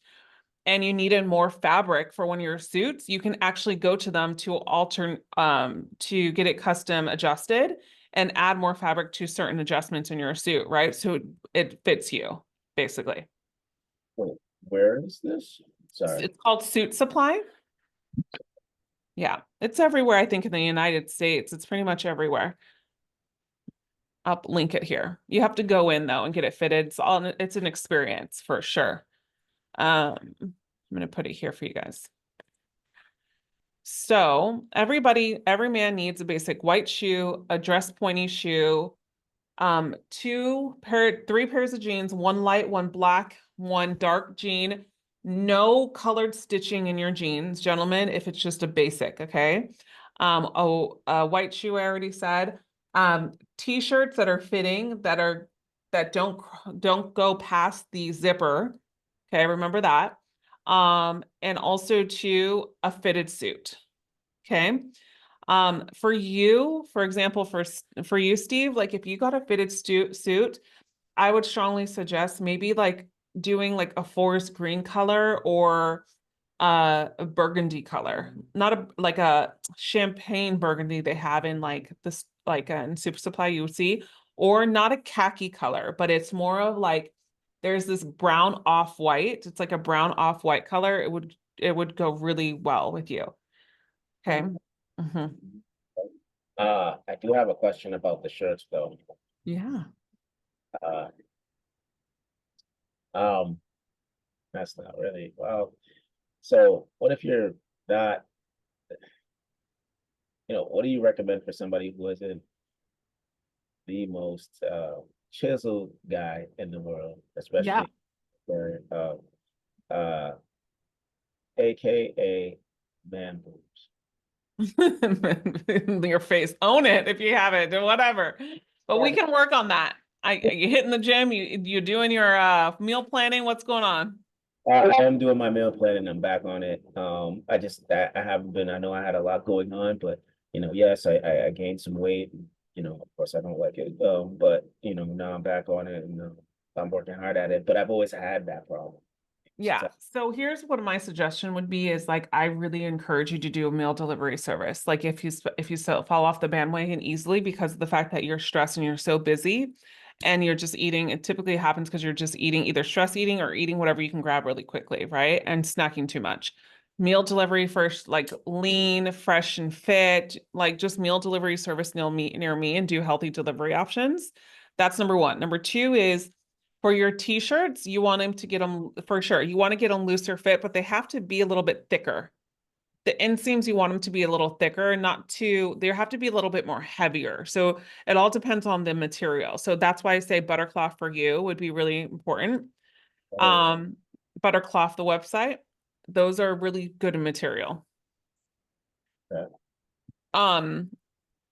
and you needed more fabric for one of your suits, you can actually go to them to get it custom adjusted and add more fabric to certain adjustments in your suit, right? So it fits you, basically. Wait, where is this? Sorry. It's called Suit Supply. Yeah, it's everywhere, I think, in the United States. It's pretty much everywhere. I'll link it here. You have to go in though and get it fitted. It's an experience for sure. I'm gonna put it here for you guys. So every man needs a basic white shoe, a dress pointy shoe, 3 pairs of jeans, one light, one black, one dark jean. No colored stitching in your jeans, gentlemen, if it's just a basic, okay? A white shoe, I already said. T-shirts that are fitting, that don't go past the zipper. Okay, remember that. And also a fitted suit. Okay. For you, for example, for you, Steve, like if you got a fitted suit, I would strongly suggest maybe like doing like a forest green color or a burgundy color, not like a champagne burgundy they have in like this, like in Super Supply you see, or not a khaki color, but it's more of like, there's this brown off-white. It's like a brown off-white color. It would go really well with you. Okay. Mhm. I do have a question about the shirts though. Yeah. Uh, that's not really, well, so what if you're not, what do you recommend for somebody who isn't the most chiseled guy in the world, especially for AKA man boobs? Your face, own it if you have it, or whatever. But we can work on that. You hitting the gym, you doing your meal planning, what's going on? I am doing my meal planning. I'm back on it. I haven't been. I know I had a lot going on, but yes, I gained some weight. Of course, I don't like it. But now I'm back on it, and I'm working hard at it. But I've always had that problem. Yeah. So here's what my suggestion would be is like, I really encourage you to do a meal delivery service. Like if you fall off the bandwagon easily because of the fact that you're stressed and you're so busy and you're just eating, it typically happens because you're just eating, either stress eating or eating whatever you can grab really quickly, right? And snacking too much. Meal delivery first, like lean, fresh and fit, like just meal delivery service near me and do healthy delivery options. That's number one. Number two is, for your t-shirts, you want them to get them for sure. You want to get them looser fit, but they have to be a little bit thicker. The inseams, you want them to be a little thicker, they have to be a little bit more heavier. So it all depends on the material. So that's why I say buttercloth for you would be really important. Buttercloth, the website, those are really good material. Yeah.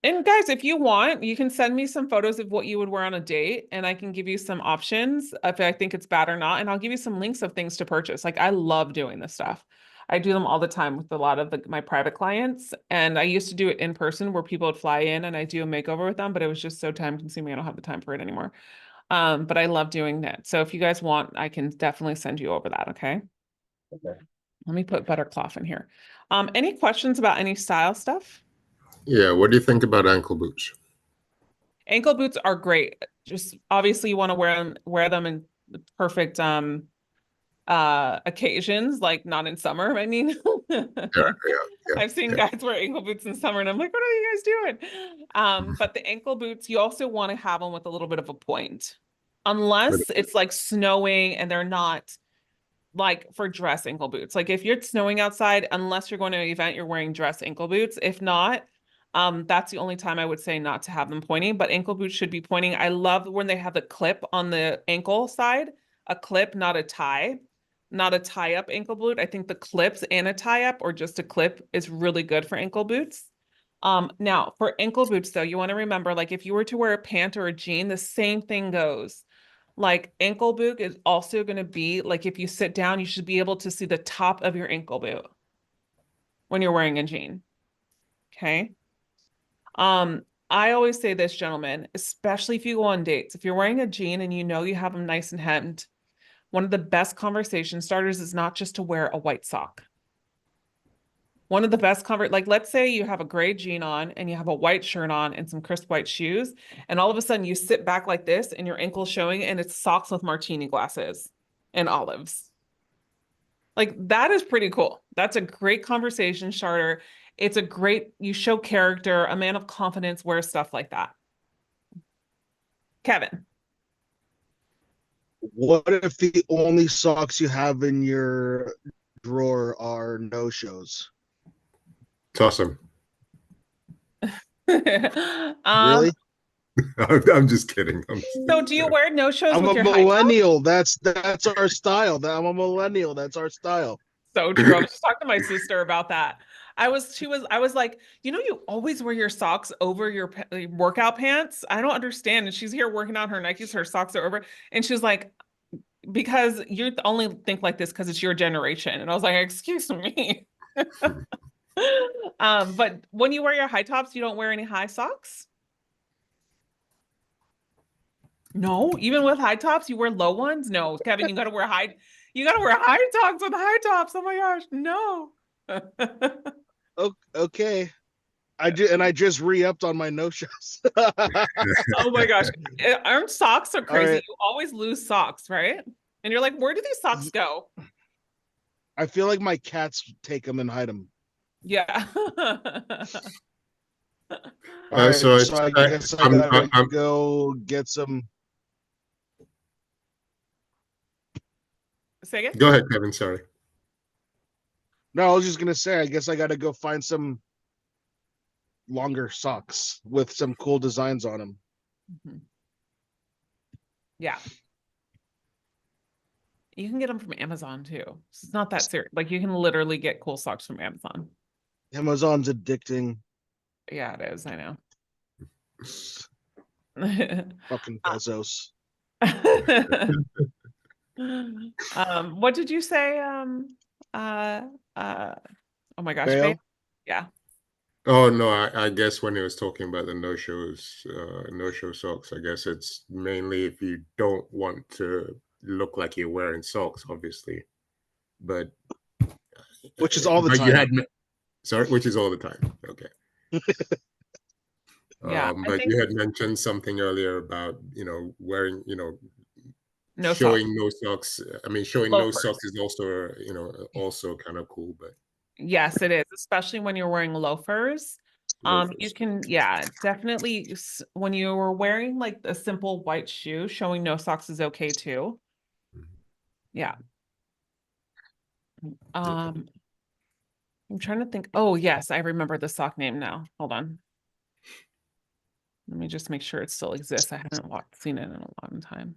And guys, if you want, you can send me some photos of what you would wear on a date, and I can give you some options if I think it's bad or not. And I'll give you some links of things to purchase. Like, I love doing this stuff. I do them all the time with a lot of my private clients. And I used to do it in person where people would fly in and I do a makeover with them, but it was just so time consuming. I don't have the time for it anymore. But I love doing that. So if you guys want, I can definitely send you over that. Okay. Okay. Let me put buttercloth in here. Any questions about any style stuff? Yeah, what do you think about ankle boots? Ankle boots are great. Just obviously you want to wear them in the perfect occasions, like not in summer. I mean, Yeah, yeah, yeah. I've seen yeah. guys wear ankle boots in summer and I'm like, what are you guys doing? But the ankle boots, you also want to have them with a little bit of a point. Unless it's like snowing and they're not like for dress ankle boots. Like if you're snowing outside, unless you're going to an event, you're wearing dress ankle boots. If not, that's the only time I would say not to have them pointing, but ankle boots should be pointing. I love when they have the clip on the ankle side, a clip, not a tie, not a tie up ankle boot. I think the clips and a tie up or just a clip is really good for ankle boots. Now for ankle boots though, you want to remember, like if you were to wear a pant or a jean, the same thing goes. Like ankle boot is also going to be like if you sit down, you should be able to see the top of your ankle boot when you're wearing a jean. Okay. I always say this, gentlemen, especially if you go on dates, if you're wearing a jean and you know you have them nice and hemmed, one of the best conversation starters is not just to wear a white sock. One of the best like let's say you have a gray jean on and you have a white shirt on and some crisp white shoes, and all of a sudden you sit back like this and your ankle's showing and it's socks with martini glasses and olives. Like that is pretty cool. That's a great conversation starter. It's a great, you show character, a man of confidence wears stuff like that. Kevin. What if the only socks you have in your drawer are no shows? Toss them. Really? I'm just kidding. So do you wear no shows I'm with a your high top? millennial. That's our style. I'm a millennial. That's our style. So true. I was just talking to my sister about that. I was like, you always wear your socks over your workout pants. I don't understand. And she's here working on her Nikes, her socks are over. And she's like, because you only think like this because it's your generation. And I was like, excuse me. But when you wear your high tops, you don't wear any high socks? No, even with high tops, you wear low ones? No, Kevin, you gotta wear high tops with high tops. Oh my gosh, no. Okay. I just re-upped on my no shows. Oh my gosh. Aren't socks so crazy? right. You always lose socks, right? And you're like, where do these socks go? I feel like my cats take them and hide them. Yeah. All right, so so I guess I gotta go get some. Say again? Go ahead, Kevin. Sorry. No, I was just gonna say, I guess I gotta go find some longer socks with some cool designs on them. Mhm. Yeah. You can get them from Amazon too. It's not that serious. Like you can literally get cool socks from Amazon. Amazon's addicting. Yeah, it is. I know. Fucking Bezos. What did you say? Oh my gosh, Bail? babe. Yeah. Oh no, I guess when he was talking about the no-show socks, I guess it's mainly if you don't want to look like you're wearing socks, obviously. But Which is all the but time. you had sorry, which is all the time. Okay. Yeah, I But think you had mentioned something earlier about, wearing, no socks. showing no socks. I mean, showing no Loafers. socks is also, also kind of cool, but Yes, it is, especially when you're wearing loafers. You loafers. can, yeah, definitely when you were wearing like a simple white shoe, showing no socks is okay too. Yeah. I'm trying to think. Oh, yes, I remember the sock name now. Hold on. Let me just make sure it still exists. I haven't seen it in a long time.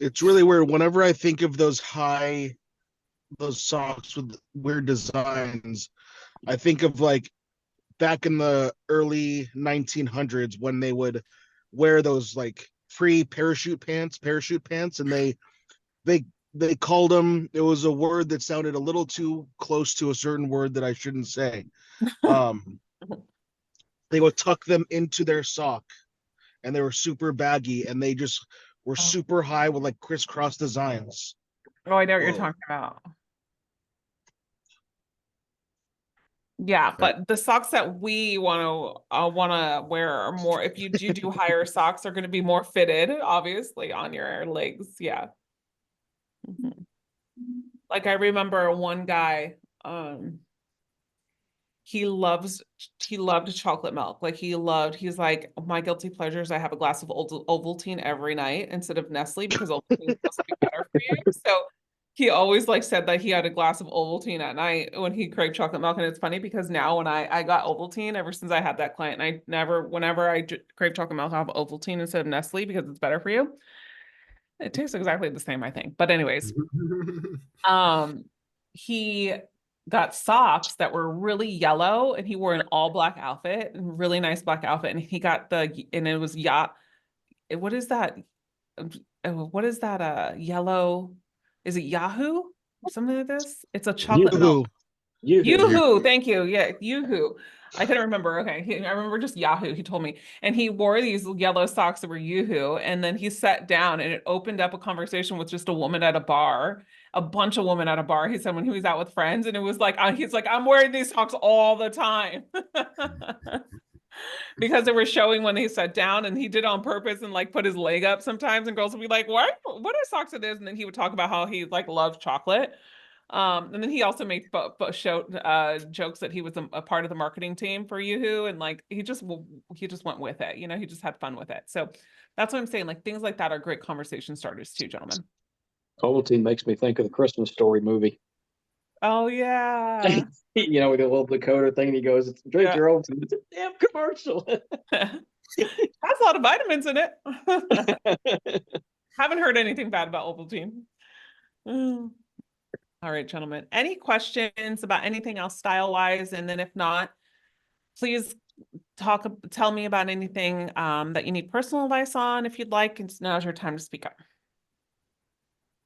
It's really weird. Whenever I think of those socks with weird designs, I think of like back in the early 1900s when they would wear those like free parachute pants, and they called them. It was a word that sounded a little too close to a certain word that I shouldn't say. They would tuck them into their sock, and they were super baggy, and they just were super high with like crisscross designs. Oh, I know what you're Whoa. talking about. Yeah, Okay. but the socks that we want to wear are more, if you do higher socks, are going to be more fitted, obviously, on your legs. Yeah. Mhm. Like I remember one guy, he loved chocolate milk. Like he's like, my guilty pleasures, I have a glass of Ovaltine every night instead of Nestle because Ovaltine is supposed to be better for you. So he always like said that he had a glass of Ovaltine at night when he craved chocolate milk. And it's funny because now when I got Ovaltine, ever since I had that client, I never, whenever I crave chocolate milk, I have Ovaltine instead of Nestle because it's better for you. It tastes exactly the same, I think. But anyways, he got socks that were really yellow, and he wore an all black outfit, and really nice black outfit, and he got and it was what is that? What is that? Yellow? Is it Yahoo? Something like this? It's a chocolate milk. Yoo-hoo, thank you. Yeah, Yoo-hoo. I couldn't remember. Okay, I remember just Yahoo. He told me, and he wore these yellow socks that were Yoo-hoo, and then he sat down, and it opened up a conversation with just a woman at a bar, a bunch of women at a bar. He said when he was out with friends, and it was like, he's like, I'm wearing these socks all the time. Because they were showing when he sat down, and he did it on purpose and like put his leg up sometimes, and girls would be like, what are socks it is? And then he would talk about how he like loves chocolate. And then he also made jokes that he was a part of the marketing team for Yoo-hoo, and like he just went with it, he just had fun with it. So that's what I'm saying, like things like that are great conversation starters too, gentlemen. Ovaltine makes me think of the Christmas Story movie. Oh yeah. With the little Dakota thing, and he goes, drink your Ovaltine. It's a damn commercial. Has a lot of vitamins in it. Haven't heard anything bad about Ovaltine. All right, gentlemen. Any questions about anything else style-wise? And then if not, please tell me about anything that you need personal advice on if you'd like, and now's your time to speak up.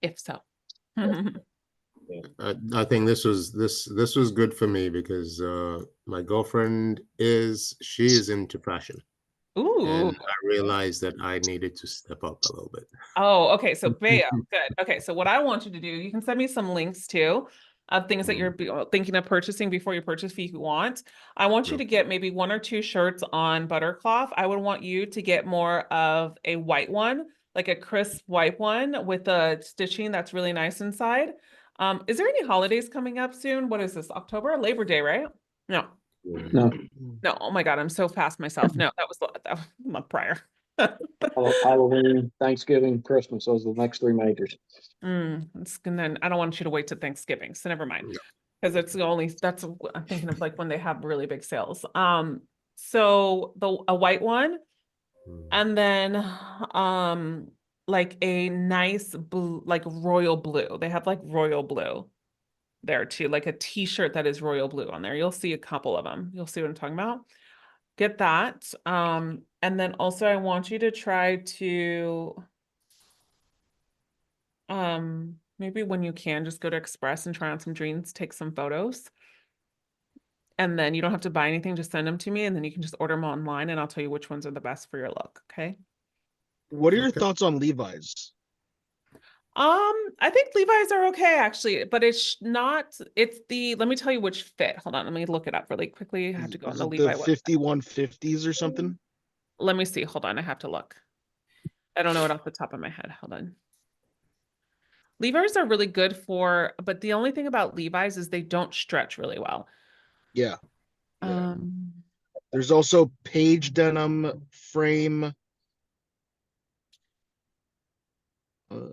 If so. I think this was good for me because my girlfriend she is into fashion. Ooh. And I realized that I needed to step up a little bit. Oh, okay. So Bea, good. Okay, so what I want you to do, you can send me some links too of things that you're thinking of purchasing before you purchase if you want. I want you to get maybe 1 or 2 shirts on Buttercloth. I would want you to get more of a white one, like a crisp white one with a stitching that's really nice inside. Is there any holidays coming up soon? What is this? October? Labor Day, right? No. No, No. Oh my God, I'm so fast myself. No, that was the month prior. Halloween, Thanksgiving, Christmas. Those are the next 3 majors. And then I don't want you to wait to Thanksgiving, so never mind. Because it's I'm thinking of like when they have really big sales. So a white one, and then like a nice blue, like royal blue. They have like royal blue there too, like a t-shirt that is royal blue on there. You'll see a couple of them. You'll see what I'm talking about. Get that. And then also I want you to try to maybe when you can just go to Express and try on some jeans, take some photos. And then you don't have to buy anything, just send them to me, and then you can just order them online, and I'll tell you which ones are the best for your look. Okay. What are your thoughts on Levi's? I think Levi's are okay actually, but it's let me tell you which fit. Hold on, let me look it up really quickly. I have to go on the Levi website. 5150s or something? Let me see. Hold on, I have to look. I don't know it off the top of my head. Hold on. Levi's are really good but the only thing about Levi's is they don't stretch really well. Yeah. There's also Page Denim frame.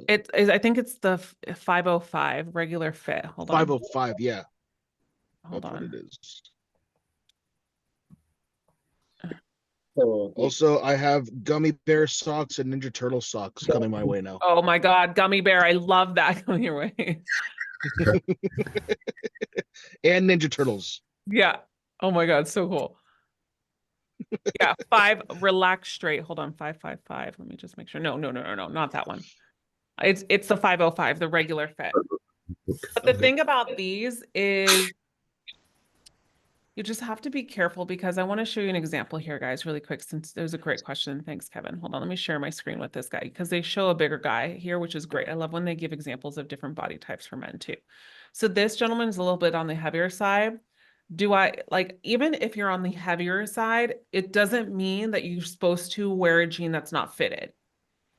I think it's the 505 regular fit. Hold on. 505, yeah. Hold That's on. what it is. So Also, I have gummy bear socks and Ninja Turtle socks coming my way now. Oh my God, gummy bear. I love that coming your way. And Ninja Turtles. Yeah. Oh my God, so cool. Yeah, 5, relax straight. Hold on, 555. Let me just make sure. No, not that one. It's the 505, the regular fit. But the Okay. thing about these is you just have to be careful because I want to show you an example here, guys, really quick, since there's a great question. Thanks, Kevin. Hold on, let me share my screen with this guy because they show a bigger guy here, which is great. I love when they give examples of different body types for men too. So this gentleman is a little bit on the heavier side. Do I like, even if you're on the heavier side, it doesn't mean that you're supposed to wear a jean that's not fitted.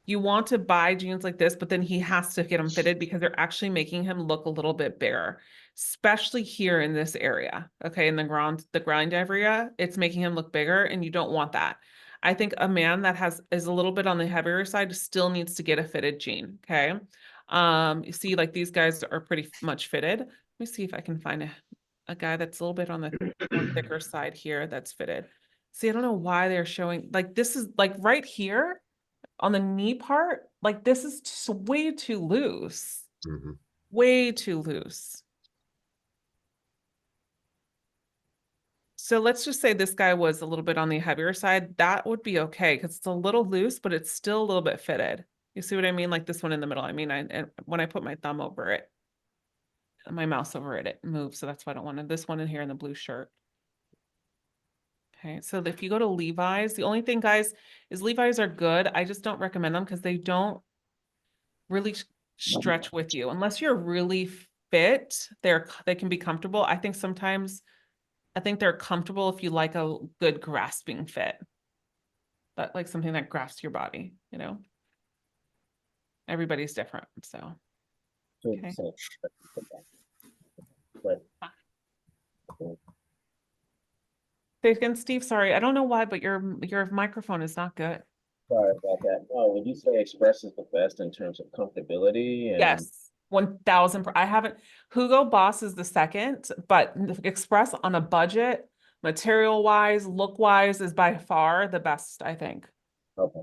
You want to buy jeans like this, but then he has to get them fitted because they're actually making him look a little bit bigger, especially here in this area. Okay, in the grind area, it's making him look bigger, and you don't want that. I think a man that is a little bit on the heavier side still needs to get a fitted jean. Okay, you see, like these guys are pretty much fitted. Let me see if I can find a guy that's a little bit on the more thicker side here that's fitted. See, I don't know why they're showing like this is like right here on the knee part, like this is just way too loose, Mhm. way too loose. So let's just say this guy was a little bit on the heavier side. That would be okay because it's a little loose, but it's still a little bit fitted. You see what I mean? Like this one in the middle. I mean, and when I put my thumb over it, my mouse over it, it moves. So that's why I don't want to, this one in here in the blue shirt. Okay, so if you go to Levi's, the only thing, guys, is Levi's are good. I just don't recommend them because they don't really stretch with you unless you're really fit. They can be comfortable. I think sometimes they're comfortable if you like a good grasping fit, but like something that grasps your body, you know. Everybody's different, so okay. But Say again, Steve. Sorry, I don't know why, but your microphone is not good. sorry about that. No, would you say Express is the best in terms of comfortability and Yes, 1000. I haven't. Hugo Boss is the second, but Express on a budget, material wise, look wise, is by far the best, I think. okay.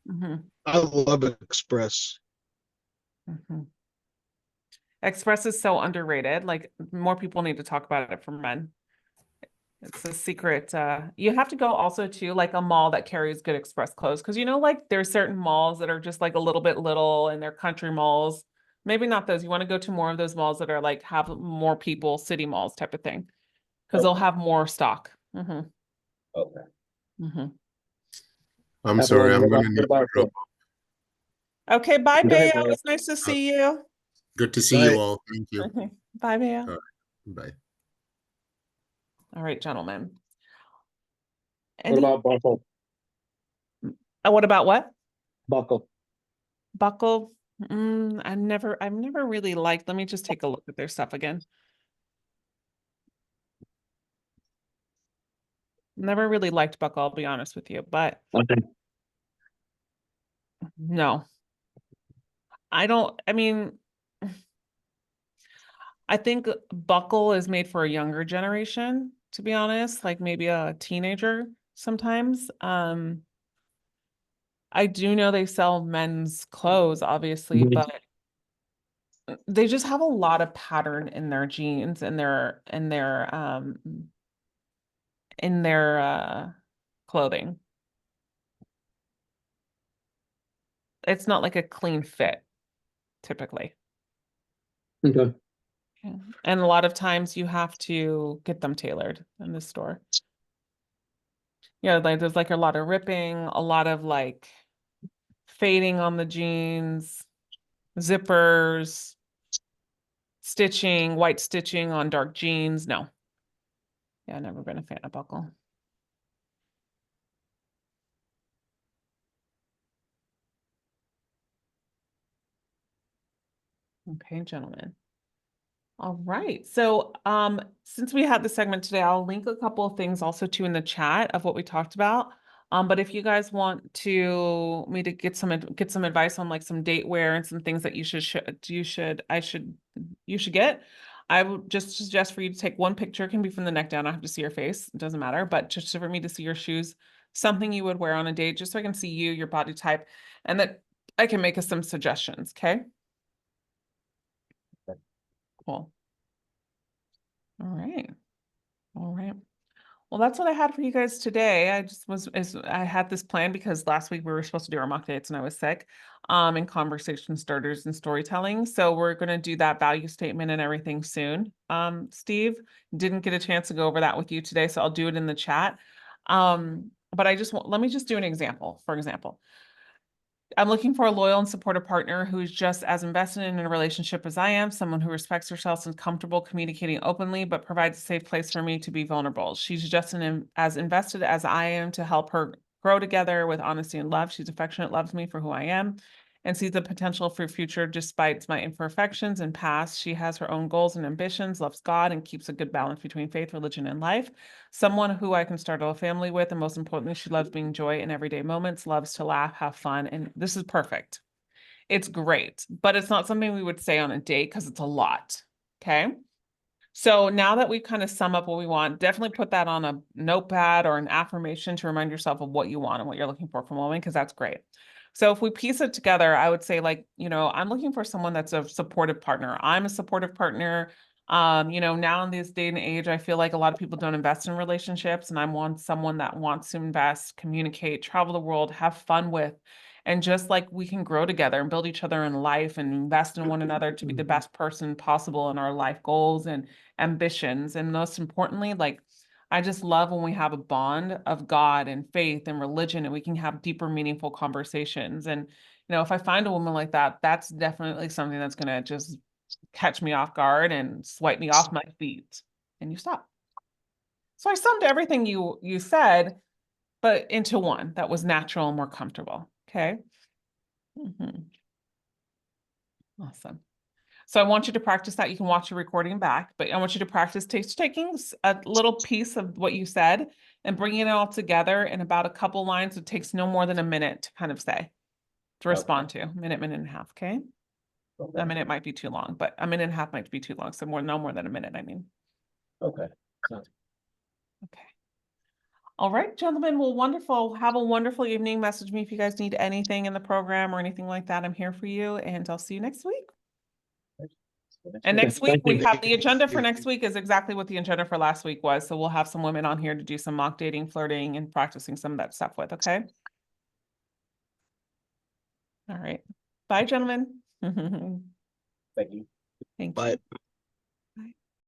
Mhm, I love Express. mhm. Express is so underrated. Like more people need to talk about it for men. It's a secret. You have to go also to like a mall that carries good Express clothes because you know, like there's certain malls that are just like a little bit little and they're country malls. Maybe not those. You want to go to more of those malls that are like have more people, city malls type of thing, because they'll Okay. have more stock. Hmm. Okay. Hmm. I'm Have a sorry, lovely I'm day. gonna need to Goodbye, drop. Okay, bye, Good night, Bea. It man. was nice to see you. Good to see Bye. you all. Thank you. Okay. Bye, Bea. Bye. All right, gentlemen. What about Buckle? What about what? Buckle. Buckle? I've never really liked, let me just take a look at their stuff again. Never really liked Buckle, I'll be honest with you, but Okay. no. I mean, I think Buckle is made for a younger generation, to be honest, like maybe a teenager sometimes. I do know they sell men's clothes, obviously, Mhm. but they just have a lot of pattern in their jeans and in their clothing. It's not like a clean fit typically. Okay. Yeah. And a lot of times you have to get them tailored in the store. Yeah, like there's like a lot of ripping, a lot of like fading on the jeans, zippers, stitching, white stitching on dark jeans. No. Yeah, never been a fan of Buckle. Okay, gentlemen. All right. So since we had the segment today, I'll link a couple of things also too in the chat of what we talked about. But if you guys want me to get some advice on like some date wear and some things that you should get, I would just suggest for you to take one picture. It can be from the neck down. I have to see your face. It doesn't matter, but just for me to see your shoes something you would wear on a date, just so I can see you, your body type, and that I can make us some suggestions, okay? Okay. Cool. All right. All right. Well, that's what I had for you guys today. I had this plan because last week we were supposed to do our mock dates and I was sick, and conversation starters and storytelling. So we're going to do that value statement and everything soon. Steve, didn't get a chance to go over that with you today, so I'll do it in the chat. But let me just do an example. For example, I'm looking for a loyal and supportive partner who's just as invested in a relationship as I am, someone who respects herself and comfortable communicating openly, but provides a safe place for me to be vulnerable. She's just as invested as I am to help her grow together with honesty and love. She's affectionate, loves me for who I am, and sees the potential for future despite my imperfections and past. She has her own goals and ambitions, loves God, and keeps a good balance between faith, religion, and life. Someone who I can start a family with, and most importantly, she loves being joy in everyday moments, loves to laugh, have fun, and this is perfect. It's great, but it's not something we would say on a date because it's a lot, okay? So now that we kind of sum up what we want, definitely put that on a notepad or an affirmation to remind yourself of what you want and what you're looking for from a woman, because that's great. So if we piece it together, I would say, like, I'm looking for someone that's a supportive partner. I'm a supportive partner. Now in this day and age, I feel like a lot of people don't invest in relationships, and I want someone that wants to invest, communicate, travel the world, have fun with, and just like we can grow together and build each other in life and invest in one another to be the best person possible in our life goals and ambitions. And most importantly, like, I just love when we have a bond of God and faith and religion, and we can have deeper, meaningful conversations. And, if I find a woman like that, that's definitely something that's going to just catch me off guard and swipe me off my feet. And you stop. So I summed everything you said, but into one that was natural and more comfortable. Okay. Awesome. So I want you to practice that. You can watch the recording back, but I want you to practice taking a little piece of what you said and bringing it all together in about a couple lines. It takes no more than a minute to kind of say, to respond to. Minute and a half, okay? Okay. A minute might be too long, but a minute and a half might be too long. So no more than a minute, I mean. Okay. Sounds Okay. All right, gentlemen. Well, wonderful. Have a wonderful evening. Message me if you guys need anything in the program or anything like that. I'm here for you, and I'll see you next week. good. And Okay, next week, thank we you. have the agenda for you. next week is exactly what the agenda for last week was. So we'll have some women on here to do some mock dating, flirting, and practicing some of that stuff with, okay? All right. Bye, gentlemen. Thank you. Thank you. But